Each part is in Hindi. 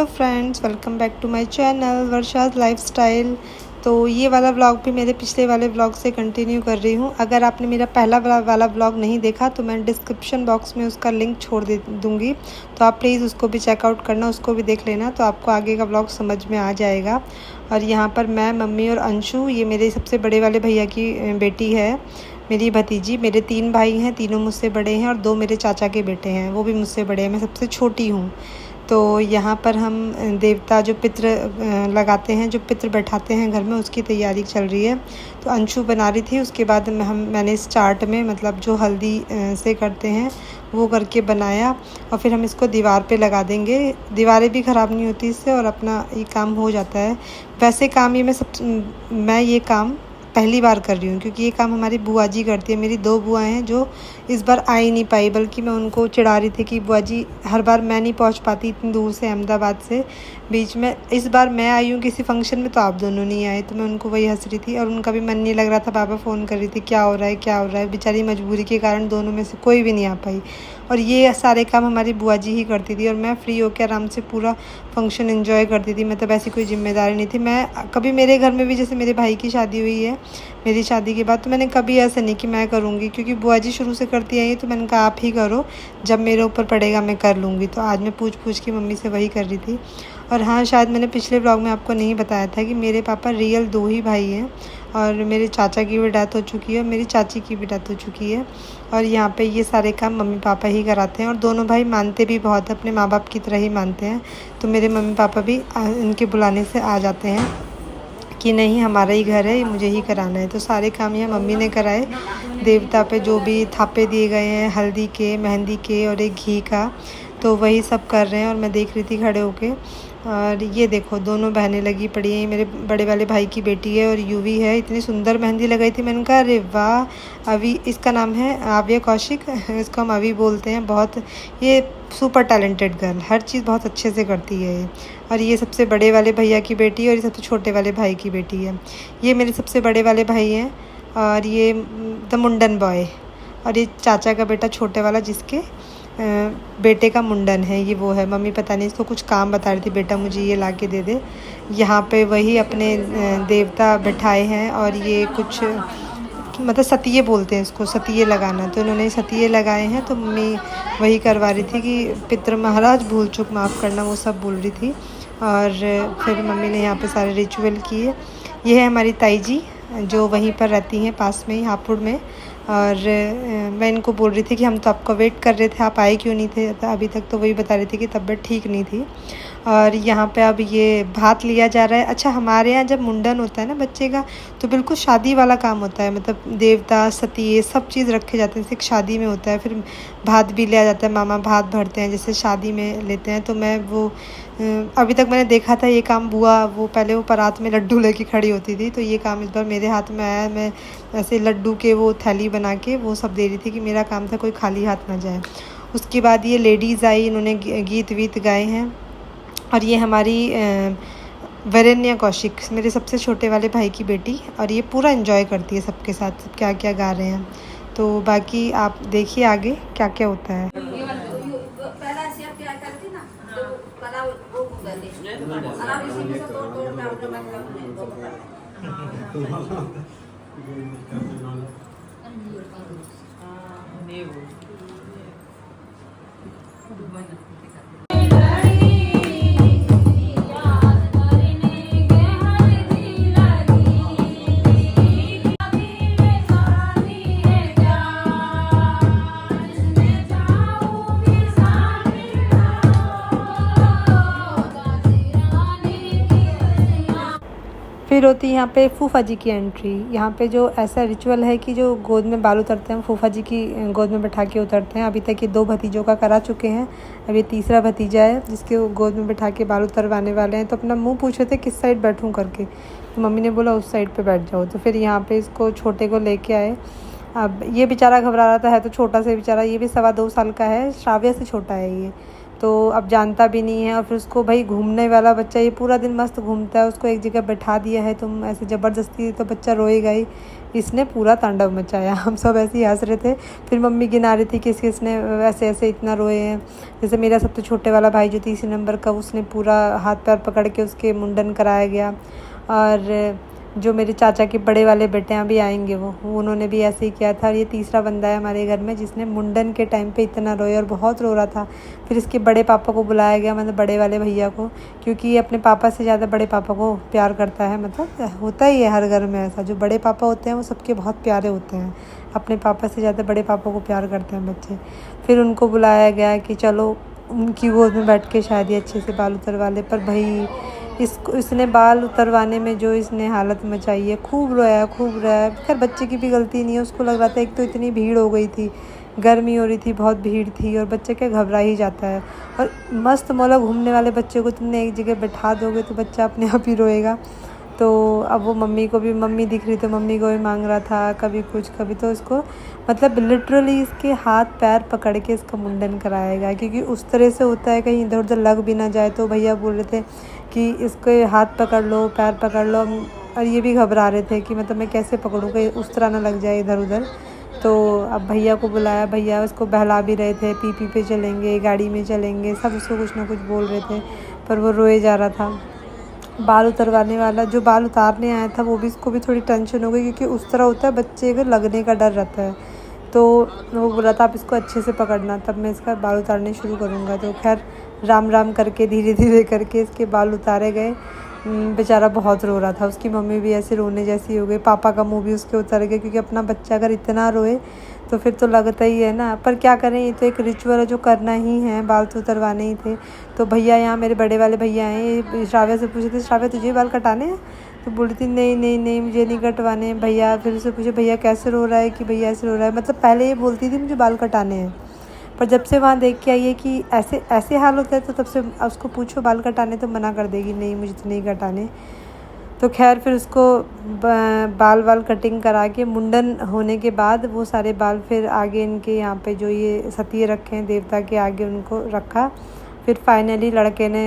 Friends, welcome back to my channel Varsha's lifestyle. तो ये वाला व्लॉग भी मेरे पिछले वाले व्लॉग से कंटिन्यू कर रही हूँ। अगर आपने मेरा पहला वाला व्लॉग नहीं देखा तो मैं डिस्क्रिप्शन बॉक्स में उसका लिंक छोड़ दे दूँगी, तो आप प्लीज़ उसको भी चेकआउट करना, उसको भी देख लेना, तो आपको आगे का व्लॉग समझ में आ जाएगा। और यहाँ पर मैं, मम्मी और अंशु, ये मेरे सबसे बड़े वाले भैया की बेटी है, मेरी भतीजी। मेरे 3 भाई हैं, तीनों मुझसे बड़े हैं और 2 मेरे चाचा के बेटे हैं, वो भी मुझसे बड़े हैं, मैं सबसे छोटी हूँ। तो यहाँ पर हम देवता जो पितृ लगाते हैं, जो पितृ बैठाते हैं घर में, उसकी तैयारी चल रही है। तो अंशु बना रही थी, उसके बाद मैंने इस चार्ट में, मतलब जो हल्दी से करते हैं वो करके बनाया, और फिर हम इसको दीवार पे लगा देंगे। दीवारें भी ख़राब नहीं होती इससे, और अपना ये काम हो जाता है। वैसे काम मैं ये काम पहली बार कर रही हूँ, क्योंकि ये काम हमारी बुआ जी करती है। मेरी 2 बुआएँ हैं जो इस बार आ ही नहीं पाई, बल्कि मैं उनको चिढ़ा रही थी कि बुआ जी, हर बार मैं नहीं पहुँच पाती इतनी दूर से, अहमदाबाद से। बीच में इस बार मैं आई हूँ किसी फंक्शन में, तो आप दोनों नहीं आए, तो मैं उनको वही हंस रही थी। और उनका भी मन नहीं लग रहा था, पापा फ़ोन कर रही थी क्या हो रहा है क्या हो रहा है। बेचारी मजबूरी के कारण दोनों में से कोई भी नहीं आ पाई, और ये सारे काम हमारी बुआ जी ही करती थी, और मैं फ्री होकर आराम से पूरा फंक्शन एंजॉय करती थी। मतलब ऐसी कोई जिम्मेदारी नहीं थी। मैं कभी, मेरे घर में भी जैसे मेरे भाई की शादी हुई है मेरी शादी के बाद, तो मैंने कभी ऐसा नहीं कि मैं करूँगी, क्योंकि बुआ जी शुरू से करती आई है, तो मैंने कहा आप ही करो, जब मेरे ऊपर पड़ेगा मैं कर लूँगी। तो आज मैं पूछ के मम्मी से वही कर रही थी। और हाँ, शायद मैंने पिछले व्लॉग में आपको नहीं बताया था कि मेरे पापा रियल 2 ही भाई हैं, और मेरे चाचा की भी डेथ हो चुकी है और मेरी चाची की भी डेथ हो चुकी है। और यहाँ पे ये सारे काम मम्मी पापा ही कराते हैं, और दोनों भाई मानते भी बहुत, अपने माँ बाप की तरह ही मानते हैं। तो मेरे मम्मी पापा भी इनके बुलाने से आ जाते हैं कि नहीं, हमारा ही घर है, ये मुझे ही कराना है। तो सारे काम यहाँ मम्मी ने कराए। देवता पे जो भी थापे दिए गए हैं, हल्दी के, मेहंदी के और एक घी का, तो वही सब कर रहे हैं, और मैं देख रही थी खड़े होके। और ये देखो, दोनों बहनें लगी पड़ी हैं। मेरे बड़े वाले भाई की बेटी है और यूवी है। इतनी सुंदर मेहंदी लगाई थी, मैंने कहा अरे वाह। अभी इसका नाम है आव्या कौशिक, इसको हम अभी बोलते हैं। बहुत ये सुपर टैलेंटेड गर्ल, हर चीज़ बहुत अच्छे से करती है ये। और ये सबसे बड़े वाले भैया की बेटी है, और ये सबसे छोटे वाले भाई की बेटी है। ये मेरे सबसे बड़े वाले भाई हैं, और ये द मुंडन बॉय, और ये चाचा का बेटा छोटे वाला, जिसके बेटे का मुंडन है, ये वो है। मम्मी पता नहीं इसको कुछ काम बता रही थी, बेटा मुझे ये ला के दे दे। यहाँ पे वही अपने देवता बिठाए हैं, और ये कुछ, मतलब सतिये बोलते हैं इसको, सतिये लगाना। तो इन्होंने सतिये लगाए हैं, तो मम्मी वही करवा रही थी कि पितृ महाराज, भूल चूक माफ़ करना, वो सब बोल रही थी। और फिर मम्मी ने यहाँ पे सारे रिचुअल किए। ये है हमारी ताई जी, जो वहीं पर रहती हैं, पास में ही, हापुड़ में। और मैं इनको बोल रही थी कि हम तो आपका वेट कर रहे थे, आप आए क्यों नहीं थे अभी तक। तो वही बता रही थी कि तबीयत ठीक नहीं थी। और यहाँ पे अब ये भात लिया जा रहा है। अच्छा, हमारे यहाँ जब मुंडन होता है ना बच्चे का, तो बिल्कुल शादी वाला काम होता है, मतलब देवता, सती, सब चीज़ रखे जाते हैं, जैसे शादी में होता है। फिर भात भी लिया जाता है, मामा भात भरते हैं जैसे शादी में लेते हैं। तो मैं वो अभी तक मैंने देखा था ये काम, बुआ वो पहले वो परात में लड्डू लेके खड़ी होती थी, तो ये काम इस बार मेरे हाथ में आया। मैं ऐसे लड्डू के वो थैली बना के वो सब दे रही थी, कि मेरा काम था कोई खाली हाथ ना जाए। उसके बाद ये लेडीज़ आई, इन्होंने गीत वीत गाए हैं। और ये हमारी वरेण्या कौशिक, मेरे सबसे छोटे वाले भाई की बेटी, और ये पूरा एंजॉय करती है सबके साथ, सब क्या क्या गा रहे हैं। तो बाकी आप देखिए आगे क्या क्या होता है। फिर होती है यहाँ पे फूफा जी की एंट्री। यहाँ पे जो ऐसा रिचुअल है कि जो गोद में बाल उतरते हैं, फूफा जी की गोद में बैठा के उतरते हैं। अभी तक ये 2 भतीजों का करा चुके हैं, अभी तीसरा भतीजा है जिसके वो गोद में बैठा के बाल उतरवाने वाले हैं। तो अपना मुंह पूछ रहे थे किस साइड बैठूं करके, तो मम्मी ने बोला उस साइड पे बैठ जाओ। तो फिर यहाँ पे इसको छोटे को लेके आए। अब ये बेचारा घबरा रहा था, है तो छोटा से बेचारा, ये भी 2.25 साल का है, श्राव्या से छोटा है ये। तो अब जानता भी नहीं है। और फिर उसको भाई घूमने वाला बच्चा, ये पूरा दिन मस्त घूमता है, उसको एक जगह बैठा दिया है तुम ऐसे ज़बरदस्ती तो बच्चा रोएगा ही। इसने पूरा तांडव मचाया, हम सब ऐसे ही हंस रहे थे। फिर मम्मी गिना रही थी कि इसने ऐसे ऐसे इतना रोए हैं। जैसे मेरा सबसे छोटे वाला भाई जो 3 नंबर का, उसने पूरा हाथ पैर पकड़ के उसके मुंडन कराया गया। और जो मेरे चाचा के बड़े वाले बेटे अभी आएंगे वो उन्होंने भी ऐसे ही किया था। और ये तीसरा बंदा है हमारे घर में जिसने मुंडन के टाइम पे इतना रोया और बहुत रो रहा था। फिर इसके बड़े पापा को बुलाया गया, मतलब बड़े वाले भैया को, क्योंकि ये अपने पापा से ज़्यादा बड़े पापा को प्यार करता है। मतलब होता ही है हर घर में ऐसा, जो बड़े पापा होते हैं वो सबके बहुत प्यारे होते हैं। अपने पापा से ज़्यादा बड़े पापा को प्यार करते हैं बच्चे। फिर उनको बुलाया गया कि चलो उनकी गोद में बैठ के शायद ही अच्छे से बाल उतरवा ले। पर भाई इसने बाल उतरवाने में जो इसने हालत मचाई है, खूब रोया खूब रोया। खैर बच्चे की भी गलती नहीं है, उसको लग रहा था, एक तो इतनी भीड़ हो गई थी, गर्मी हो रही थी, बहुत भीड़ थी, और बच्चे क्या घबरा ही जाता है। और मस्त मौला घूमने वाले बच्चे को तुमने एक जगह बैठा दोगे तो बच्चा अपने आप ही रोएगा। तो अब वो मम्मी को भी, मम्मी दिख रही तो मम्मी को भी मांग रहा था, कभी कुछ कभी तो इसको मतलब लिटरली इसके हाथ पैर पकड़ के इसका मुंडन कराएगा, क्योंकि उस तरह से होता है कहीं इधर उधर लग भी ना जाए। तो भैया बोल रहे थे कि इसके हाथ पकड़ लो, पैर पकड़ लो। और ये भी घबरा रहे थे कि मतलब मैं कैसे पकड़ूँ कि उस तरह ना लग जाए इधर उधर। तो अब भैया को बुलाया, भैया उसको बहला भी रहे थे, पी पे चलेंगे, गाड़ी में चलेंगे, सब उसको कुछ ना कुछ बोल रहे थे। पर वो रोए जा रहा था। बाल उतरवाने वाला जो बाल उतारने आया था वो भी, इसको भी थोड़ी टेंशन हो गई, क्योंकि उस तरह होता है बच्चे को लगने का डर रहता है। तो वो बोला था आप इसको अच्छे से पकड़ना, तब मैं इसका बाल उतारने शुरू करूँगा। तो खैर राम राम करके धीरे धीरे करके इसके बाल उतारे गए। बेचारा बहुत रो रहा था, उसकी मम्मी भी ऐसे रोने जैसी हो गई, पापा का मुँह भी उसके उतर गया, क्योंकि अपना बच्चा अगर इतना रोए तो फिर तो लगता ही है ना। पर क्या करें, ये तो एक रिचुअल है जो करना ही है, बाल तो उतरवाने ही थे। तो भैया यहाँ मेरे बड़े वाले भैया हैं, श्राव्या से पूछे थे, श्राव्या तुझे बाल कटाने हैं? तो बोली थी नहीं नहीं नहीं मुझे नहीं कटवाने हैं भैया। फिर उससे पूछे भैया कैसे रो रहा है, कि भैया ऐसे रो रहा है। मतलब पहले ये बोलती थी मुझे बाल कटाने हैं, पर जब से वहाँ देख के आई है कि ऐसे ऐसे हाल होता है, तो तब से उसको पूछो बाल कटाने तो मना कर देगी, नहीं मुझे तो नहीं कटाने। तो खैर फिर उसको बाल वाल कटिंग करा के मुंडन होने के बाद वो सारे बाल फिर आगे इनके यहाँ पे जो ये सतिये रखे हैं देवता के आगे उनको रखा। फिर फाइनली लड़के ने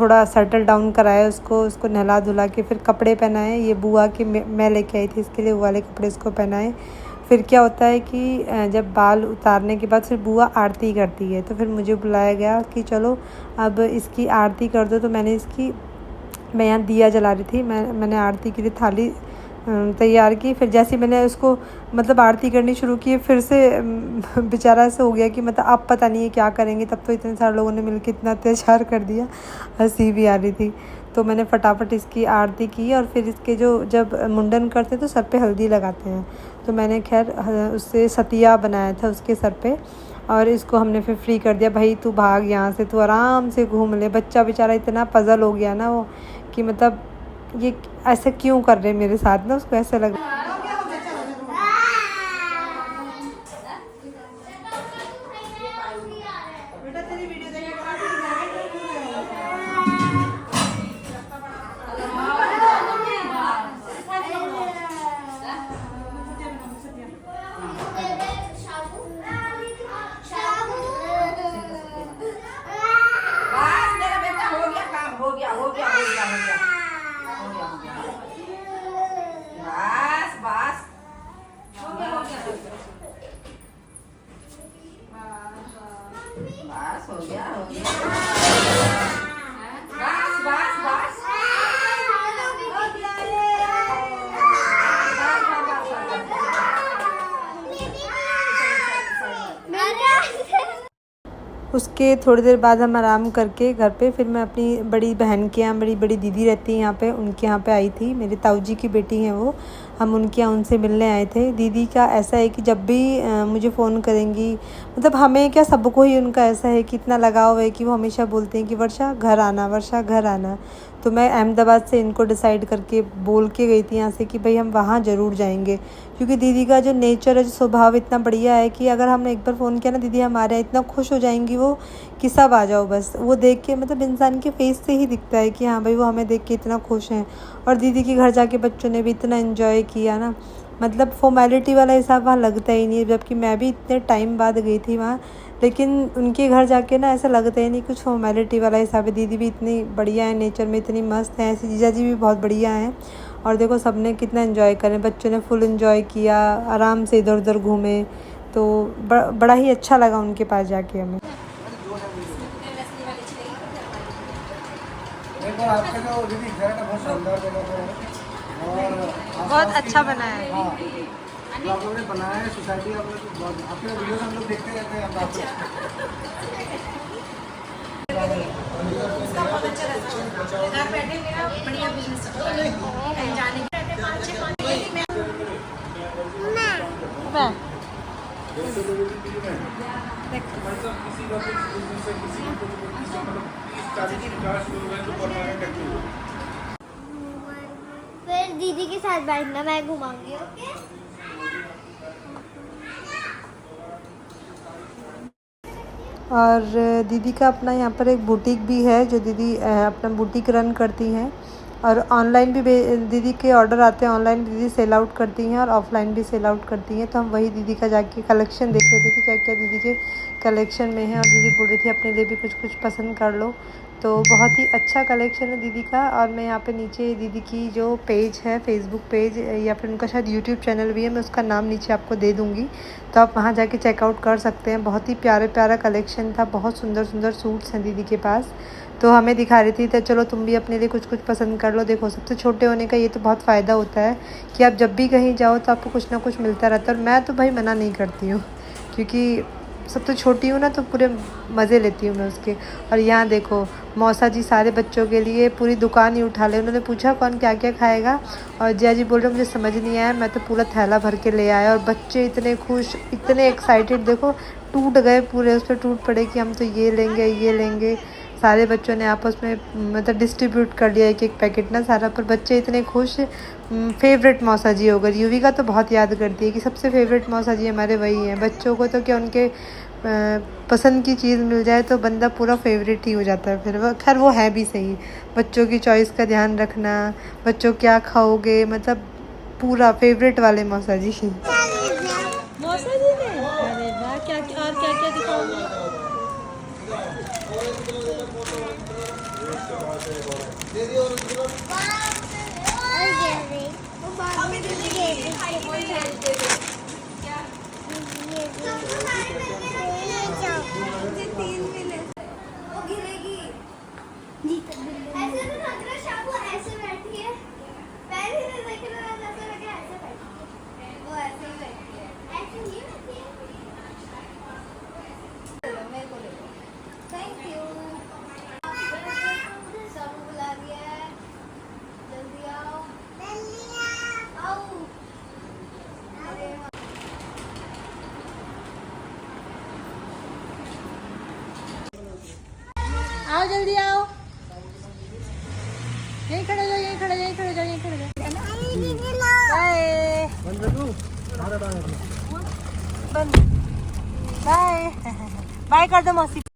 थोड़ा सेटल डाउन कराया उसको नहला धुला के फिर कपड़े पहनाए। ये बुआ के मैं लेके आई थी इसके लिए, वो वाले कपड़े इसको पहनाए। फिर क्या होता है कि जब बाल उतारने के बाद फिर बुआ आरती करती है, तो फिर मुझे बुलाया गया कि चलो अब इसकी आरती कर दो। तो मैं यहाँ दिया जला रही थी, मैंने आरती के लिए थाली तैयार की। फिर जैसे मैंने उसको मतलब आरती करनी शुरू की, फिर से बेचारा ऐसा हो गया कि मतलब अब पता नहीं है क्या करेंगे। तब तो इतने सारे लोगों ने मिलकर इतना अत्याचार कर दिया, हंसी भी आ रही थी। तो मैंने फटाफट इसकी आरती की, और फिर इसके जो जब मुंडन करते तो सर पे हल्दी लगाते हैं, तो मैंने खैर उससे सतिया बनाया था उसके सर पे, और इसको हमने फिर फ्री कर दिया, भाई तू भाग यहाँ से, तू आराम से घूम ले। बच्चा बेचारा इतना पज़ल हो गया ना वो, कि मतलब ये ऐसा क्यों कर रहे मेरे साथ ना, उसको ऐसा लग उसके थोड़ी देर बाद हम आराम करके घर पे, फिर मैं अपनी बड़ी बहन के यहाँ, बड़ी बड़ी दीदी रहती है यहाँ पे, उनके यहाँ पे आई थी। मेरे ताऊ जी की बेटी हैं वो, हम उनके यहाँ उनसे मिलने आए थे। दीदी का ऐसा है कि जब भी मुझे फ़ोन करेंगी, मतलब हमें क्या सबको ही उनका ऐसा है कि इतना लगाव है कि वो हमेशा बोलते हैं कि वर्षा घर आना, वर्षा घर आना। तो मैं अहमदाबाद से इनको डिसाइड करके बोल के गई थी यहाँ से कि भाई हम वहाँ ज़रूर जाएंगे, क्योंकि दीदी का जो नेचर है, जो स्वभाव इतना बढ़िया है कि अगर हमने एक बार फ़ोन किया ना, दीदी हमारे यहाँ इतना खुश हो जाएंगी वो कि सब आ जाओ बस। वो देख के मतलब इंसान के फेस से ही दिखता है कि हाँ भाई वो हमें देख के इतना खुश हैं। और दीदी के घर जाके बच्चों ने भी इतना एंजॉय किया ना, मतलब फॉर्मेलिटी वाला हिसाब वहाँ लगता ही नहीं है, जबकि मैं भी इतने टाइम बाद गई थी वहाँ, लेकिन उनके घर जाके ना ऐसा लगता ही नहीं कुछ फॉर्मेलिटी वाला हिसाब है। दीदी भी इतनी बढ़िया है, नेचर में इतनी मस्त है, ऐसे जीजा जी भी बहुत बढ़िया हैं। और देखो सबने कितना एंजॉय करें, बच्चों ने फुल एंजॉय किया, आराम से इधर उधर घूमे, तो बड़ा ही अच्छा लगा उनके पास जाके हमें। आपका जो दीदी घर है ना बहुत शानदार जगह पर है और बहुत अच्छा बना है। हाँ तो आप लोगों ने बनाया है सोसाइटी, आप लोग बहुत आपके वीडियोस हम लोग देखते रहते हैं। फिर दीदी के साथ बैठना, मैं घुमाऊंगी। ओके और दीदी का अपना यहाँ पर एक बुटीक भी है, जो दीदी अपना बुटीक रन करती हैं। और ऑनलाइन भी दीदी के ऑर्डर आते हैं, ऑनलाइन दीदी सेल आउट करती हैं और ऑफ़लाइन भी सेल आउट करती हैं। तो हम वही दीदी का जाके कलेक्शन देख रहे थे कि क्या क्या दीदी के कलेक्शन में है। और दीदी बोल रही थी अपने लिए भी कुछ कुछ पसंद कर लो, तो बहुत ही अच्छा कलेक्शन है दीदी का। और मैं यहाँ पे नीचे दीदी की जो पेज है, फेसबुक पेज या फिर उनका शायद यूट्यूब चैनल भी है, मैं उसका नाम नीचे आपको दे दूँगी, तो आप वहाँ जाके चेकआउट कर सकते हैं। बहुत ही प्यारा कलेक्शन था, बहुत सुंदर सुंदर सूट्स हैं दीदी के पास। तो हमें दिखा रही थी, तो चलो तुम भी अपने लिए कुछ कुछ पसंद कर लो। देखो सबसे छोटे होने का ये तो बहुत फ़ायदा होता है कि आप जब भी कहीं जाओ तो आपको कुछ ना कुछ मिलता रहता है। और मैं तो भाई मना नहीं करती हूँ, क्योंकि सब तो छोटी हूँ ना, तो पूरे मज़े लेती हूँ मैं उसके। और यहाँ देखो मौसा जी सारे बच्चों के लिए पूरी दुकान ही उठा ले। उन्होंने पूछा कौन क्या क्या खाएगा, और जिया जी बोल रहे मुझे समझ नहीं आया, मैं तो पूरा थैला भर के ले आया। और बच्चे इतने खुश, इतने एक्साइटेड, देखो टूट गए पूरे, उस पर टूट पड़े कि हम तो ये लेंगे ये लेंगे। सारे बच्चों ने आपस में मतलब डिस्ट्रीब्यूट कर लिया एक एक पैकेट ना सारा, पर बच्चे इतने खुश। फेवरेट मौसा जी हो गए। युविका तो बहुत याद करती है कि सबसे फेवरेट मौसा जी हमारे वही हैं। बच्चों को तो क्या उनके पसंद की चीज़ मिल जाए तो बंदा पूरा फेवरेट ही हो जाता है फिर। वो खैर वो है भी सही, बच्चों की चॉइस का ध्यान रखना, बच्चों क्या खाओगे, मतलब पूरा फेवरेट वाले मौसा जी। मौसा जी ने अरे वाह, क्या और क्या क्या दिखाओगे? आओ जल्दी आओ, यहीं खड़े जाओ, यहीं खड़े, यहीं खड़े जाओ, यहीं खड़े जाओ। बाय बाय बाय कर दो मौसी।